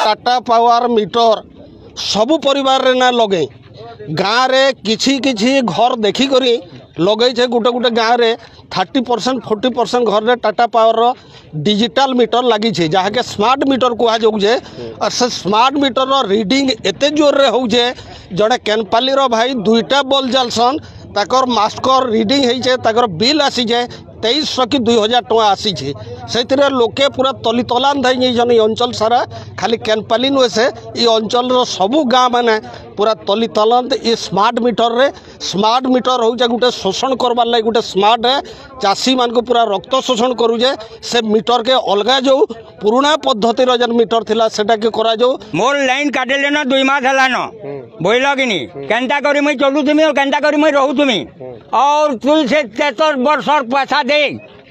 Tata power meter सबु परिवार रे ना लगे गाँव रे किछि किछि घर देखी करी लगे छे गुटे गुटे गाँव रे 30% 40% घर रे टाटा पावर रो डिजिटल मीटर लगी छे जहाँ के स्मार्ट मीटर कहा जाऊ छे और से स्मार्ट मीटर रो रीडिंग एते जोर रे हो छे जड़े केनपाली रो भाई 2टा बल जालसन ताकर मास्कर रीडिंग है छे ताकर बिल आसी जाए 2300 कि 2000 टका आसी छे से लोके पूरा तली तलान धई नहीं अंचल सारा खाली केनपाली नुहे से ये अंचल सबू गाँ माने पूरा तली तलान ये स्मार्ट मीटर हो गोटे शोषण करवार लगे गोटे स्मार्ट है चाषी मान को पूरा रक्त शोषण करुचे से मीटर के अलग जो पुराना पद्धति जन मीटर थिला सेटा के करा जो मोर लाइन काटेले न 2 मास हला न बोइल कि केनता करी मैं चलू तुमी और केनता करी मैं रहू तुमी और तू से 73 वर्ष पैसा दे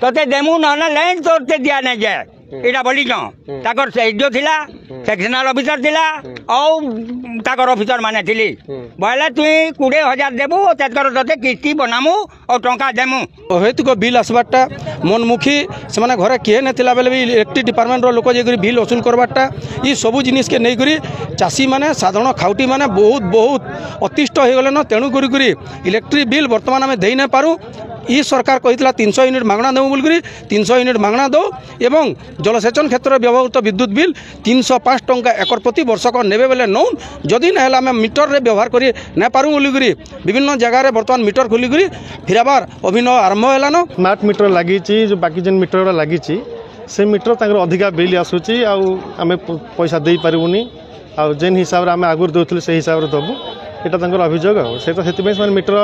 तोते देमु न लाइन तोते दिया नहीं जाए इटा बोली ताकर जो थिला सेक्शनल ऑफिसर थिला और ताकर ऑफिसर माने थिली बोले तुई 20,000 देबू तेकर तोते किस्ती बनामु और टंका देमु हेतु को बिल आसबाटा मनमुखी से माने घरे किए नथिला बेले भी इलेक्ट्रिक डिपार्टमेंट रो लोक जे बिल वसूल करबाटा ई सबु जिनिस के नै करी चासी माने साधारण खाउटी माने बहुत अतिष्ट हो गले न तेणु करी इलेक्ट्रिक बिल वर्तमान आमे देई नै पारू ई सरकार कहितला 300 यूनिट मागणा देबो बोल करी 300 यूनिट मागणा दो एवं जलसेचन क्षेत्र व्यवहृत विद्युत बिल 305 टंका एकर प्रति वर्षक नेबे बेले नौ जदि ना हला मीटर रे व्यवहार करी ना पारू बोल करी विभिन्न जगह रे वर्तमान मीटर खोली करी फिर आबार अभिनव आरंभ हेलानो स्मार्ट मीटर लागि छि जो बाकी जन मीटर लागि छि से मीटर तांकर अधिका बिल आसुछि आ आमे पैसा देई पारिबुनी आ जेन हिसाब रे आमे आगुर दोथले से हिसाब रे दबु एटा तांकर अभियोग से तो सेति से मीटर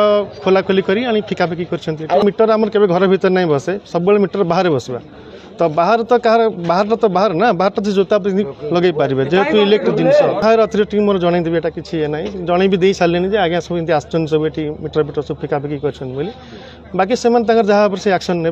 खोला खोली करी आनी फिकाफिकी करछंती मीटर हमर केबे घर भीतर नहीं बसे सब मीटर बाहर बसबा तो बाहर तो कहार बाहर ना बाहर तो जोता लगे पारे जेहेतु इलेक्ट्रिक जिनस फायर अथॉरिटी मोर जन देवी एटा किसी है ना जन भी दे सारे जे आज्ञा सब आसन सब ये मीटर सब फिकाफिकी कर बाकी से जहाँ से एक्शन ने।